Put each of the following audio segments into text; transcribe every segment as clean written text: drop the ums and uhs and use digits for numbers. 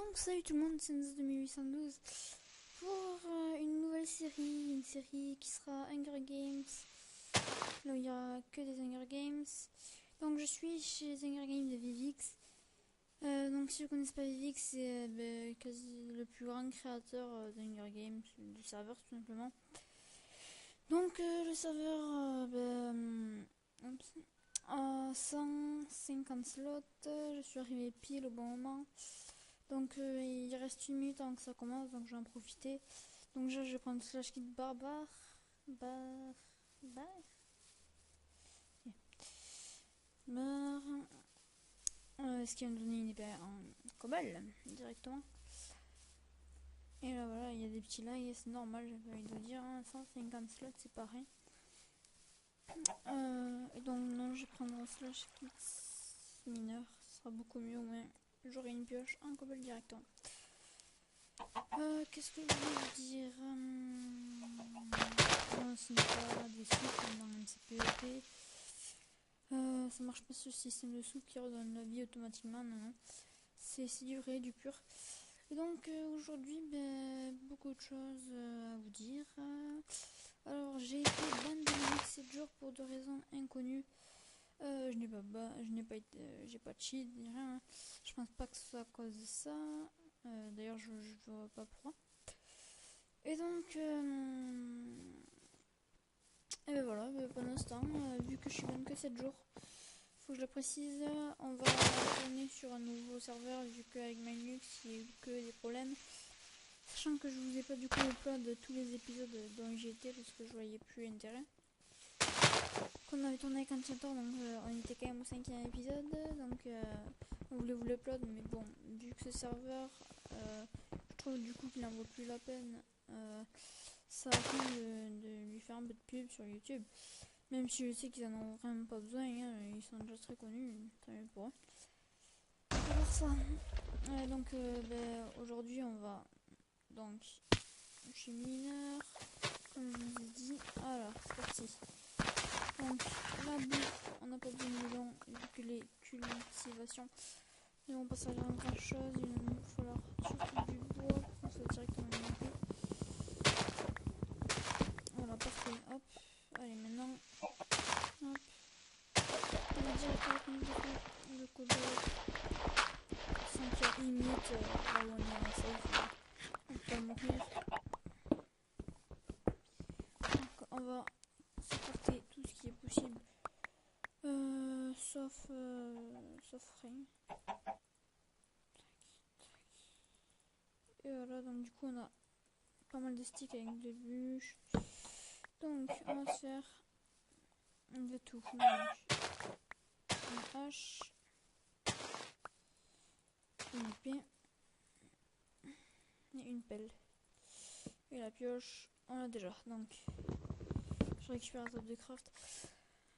Donc salut tout le monde, c'est Nz 2812 pour une nouvelle série, une série qui sera Hunger Games. Là où il n'y aura que des Hunger Games. Donc je suis chez Hunger Games de Vivix. Donc si vous ne connaissez pas Vivix, c'est quasi le plus grand créateur d'Hunger Games, du serveur tout simplement. Donc le serveur à 150 slots, je suis arrivé pile au bon moment. Donc il reste une minute avant que ça commence, donc je vais en profiter. Donc déjà je vais prendre slash kit barbare. Ce qui va me donner une épée en cobalt directement. Et là voilà, il y a des petits lags, c'est normal, j'ai pas envie de vous dire, 150 slots c'est pareil. Et donc non, je vais prendre un slash kit mineur, ce sera beaucoup mieux, au moins j'aurai une pioche en cobalt directement. Qu'est-ce que je voulais vous dire, non, ce n'est pas des sous dans MCPEP. Ça marche pas ce système de sous qui redonne la vie automatiquement, non. C'est du vrai, du pur. Et donc aujourd'hui, beaucoup de choses à vous dire. Alors j'ai été ban de 7 jours pour 2 raisons inconnues. J'ai pas de cheat, ni rien. Je pense pas que ce soit à cause de ça. D'ailleurs, je vois pas pourquoi. Et donc, voilà, pour l'instant, vu que je suis ban que 7 jours, faut que je le précise, on va retourner sur un nouveau serveur, vu qu'avec Linux, il y a eu que des problèmes. Sachant que je vous ai pas du coup upload de tous les épisodes dont j'étais, parce que je voyais plus l'intérêt. Qu'on avait tourné avec Enchantor, donc on était quand même au 5e épisode, donc on voulait vous l'upload, mais bon, vu que ce serveur, je trouve du coup qu'il en vaut plus la peine, ça a rien de lui faire un peu de pub sur YouTube, même si je sais qu'ils en ont vraiment pas besoin, hein, ils sont déjà très connus, tant mieux pour eux. C'est pour ça. Donc aujourd'hui on va donc chez mineur, comme je vous ai dit. Alors c'est parti. Donc la bouffe, on n'a pas besoin de melon vu que les cultivations ne vont pas servir à grand chose. Il va nous falloir surtout du bois pour qu'on soit directement alimenté. Voilà, parfait. Hop, allez maintenant. Hop. On va directement le cobalt sans qu'il y ait limite là où on est en safe. On peut mourir. Donc on va supporter tout ce qui est possible. Sauf rien. Et voilà, donc du coup on a pas mal de sticks avec des bûches. Donc on va se faire de tout. Donc, une hache, une épée et une pelle. Et la pioche, on l'a déjà. Donc je récupère la table de craft.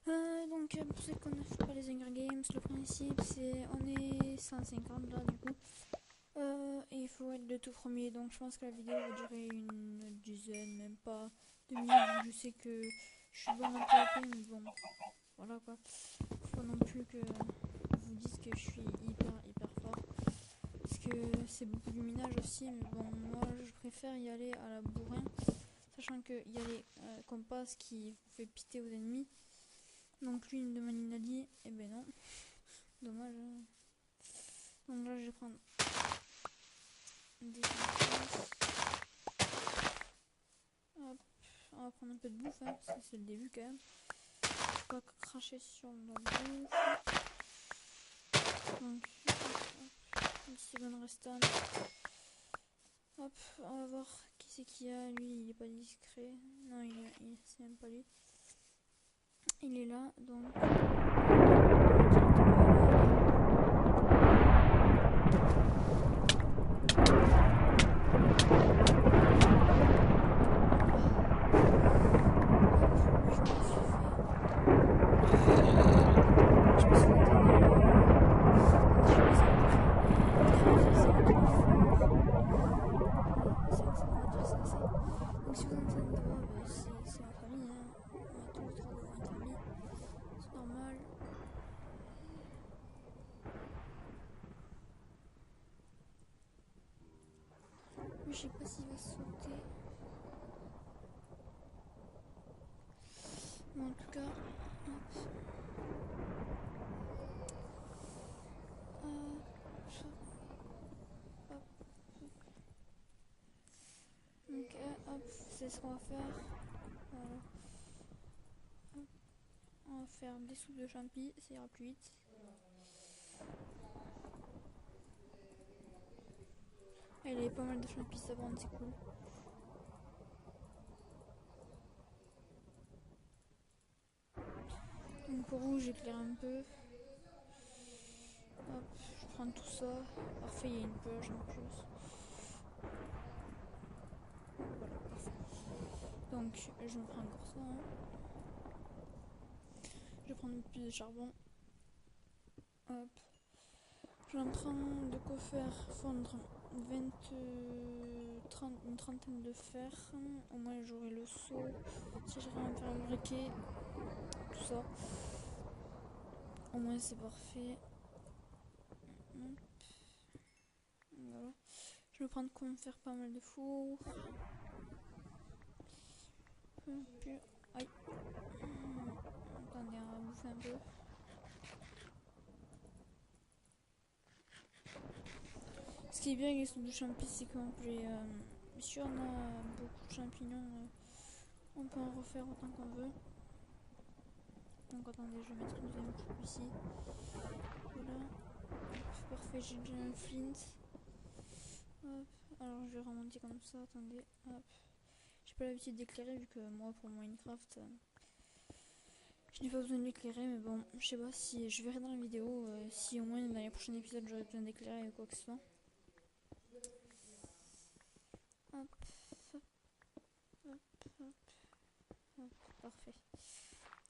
Donc pour ceux qui ne connaissent pas les Hunger Games, le principe c'est on est 150 là du coup. Et il faut être de tout premier, donc je pense que la vidéo va durer une dizaine, même pas de minutes. Je sais que je suis bon en PvP, mais bon, voilà quoi. Faut pas non plus que vous dites que je suis hyper fort, parce que c'est beaucoup du minage aussi, mais bon, moi je préfère y aller à la bourrin, sachant qu'il y a les compas qui vous fait piter aux ennemis. Donc lui il me demande une alliée, et ben non, dommage. Donc là je vais prendre des choses. Hop, on va prendre un peu de bouffe, hein, parce que c'est le début quand même. Faut pas cracher sur la bouffe. Donc, hop, 10 secondes restantes. Hop, on va voir qui c'est qu'il y a. Lui, il est pas discret. Non, c'est même pas lui. Il est là, donc. Donc si vous entendez de voix, c'est ma famille, hein. On a tous les trois devant une famille, c'est normal. je sais pas s'il va sauter. Mais en tout cas, hop. Hop. Ok, hop, c'est ce qu'on va faire. Voilà. Hop. On va faire des soupes de champi, ça ira plus vite. Il y avait pas mal de champi savantes, c'est cool. Donc rouge, j'éclaire un peu. Hop, je prends tout ça. Parfait, il y a une purge en plus. Voilà, parfait. Donc je me prends encore ça. Hein. Je vais prendre plus de charbon. Hop. J'en prends de quoi faire fondre 30, une trentaine de fer. Au moins j'aurai le seau. Si j'arrive à me faire un briquet, tout ça. Au moins c'est parfait. Hop. Voilà. Je vais prendre quoi me faire pas mal de fours. Puis, aïe. Attendez, on va bouffer un peu. Ce qui est bien avec les soupes de champignons, c'est qu'on peut, si on a beaucoup de champignons, on peut en refaire autant qu'on veut. Donc attendez, je vais mettre une deuxième coupe ici. Voilà. Hop, parfait, j'ai déjà un flint. Hop. Alors je vais remonter comme ça, attendez. Hop. J'ai pas l'habitude d'éclairer vu que moi pour Minecraft, je n'ai pas besoin de l'éclairer, mais bon, je sais pas si je verrai dans la vidéo si au moins dans les prochains épisodes j'aurai besoin d'éclairer ou quoi que ce soit. Hop, hop, hop, hop, hop, parfait.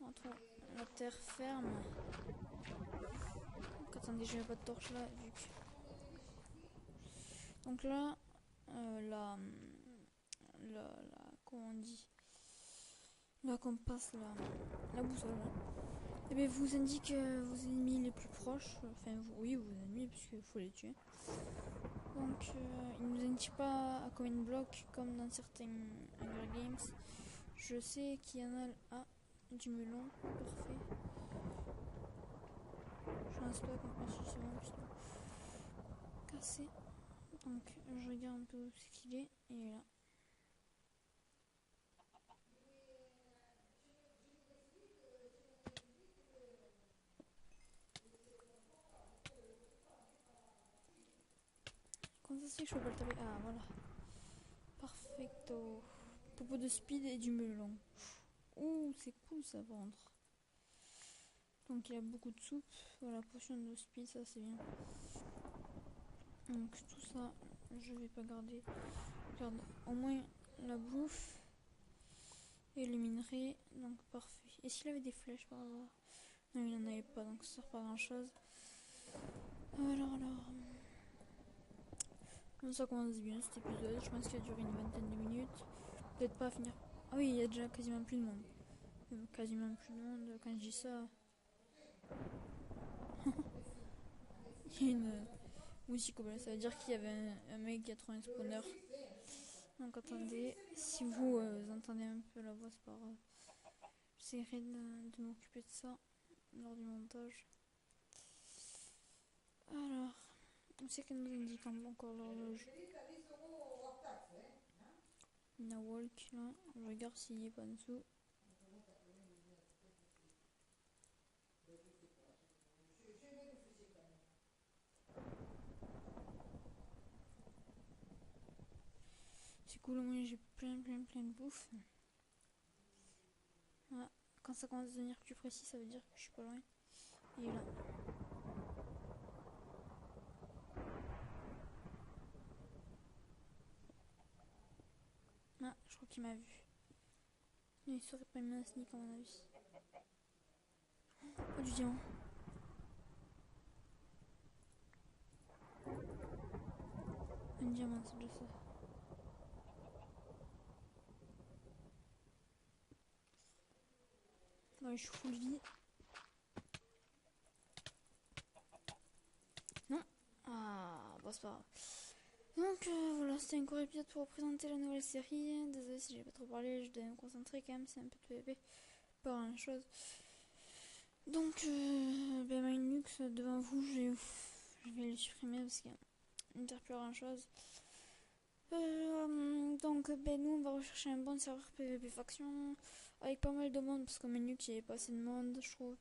Entre la terre ferme. Donc, attendez, je n'ai pas de torche là, vu que. Donc là, comment on dit, là qu'on passe la boussole. Et bien vous indique vos ennemis les plus proches. Enfin, oui, vos ennemis, puisqu'il faut les tuer. Donc, il ne nous indique pas à combien de blocs, comme dans certains Hunger Games. Je sais qu'il y en a. Ah, du melon, parfait. J'ai un stock, ensuite c'est bon, puisque cassé. Donc, je regarde un peu où c'est qu'il est. Il est là. Comment ça se fait que je peux pas le taper? Ah, voilà. Perfecto. Popo de speed et du melon. Ouh, c'est cool ça, vendre. Donc il y a beaucoup de soupe. Voilà, potion de speed, ça c'est bien. Donc tout ça, je vais pas garder. Regarde, au moins la bouffe et le minerai. Donc parfait. Et s'il avait des flèches par hasard? Non, il n'en avait pas, donc ça sert pas à grand chose. Alors. Ça commence bien cet épisode. Je pense qu'il a duré une vingtaine de minutes. Peut-être pas à finir. Ah oui, il y a déjà quasiment plus de monde. Quasiment plus de monde. Quand je dis ça, il y a une musique. Ça veut dire qu'il y avait un mec qui a trouvé un spawner. Donc attendez, si vous entendez un peu la voix, c'est pas grave. J'essaierai de m'occuper de ça lors du montage. Alors, on sait qu'elle nous indique encore l'horloge. Une walk là, je regarde s'il n'est pas en dessous. C'est cool, moi j'ai plein de bouffe. Ah, quand ça commence à devenir plus précis, ça veut dire que je suis pas loin. Il est là. Ah, je crois qu'il m'a vu. Il serait pas mis un sneak à mon avis. Oh, du diamant. Un diamant, c'est déjà ça. Ouais, je suis full vie. Non. Ah, bah c'est pas grave. Donc voilà, voilà, c'était un court épisode pour vous présenter la nouvelle série. Désolé si j'ai pas trop parlé, je devais me concentrer quand même, c'est un peu de PvP, pas grand chose. Donc, Linux devant vous, je vais le supprimer parce qu'il ne sert plus à grand chose. Donc, nous on va rechercher un bon serveur PvP faction avec pas mal de monde parce qu'en Linux il n'y avait pas assez de monde, je trouve.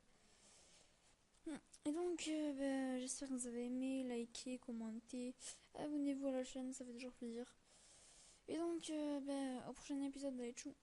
Et donc, j'espère que vous avez aimé, likez, commentez, abonnez-vous à la chaîne, ça fait toujours plaisir. Et donc, au prochain épisode, allez, tchou!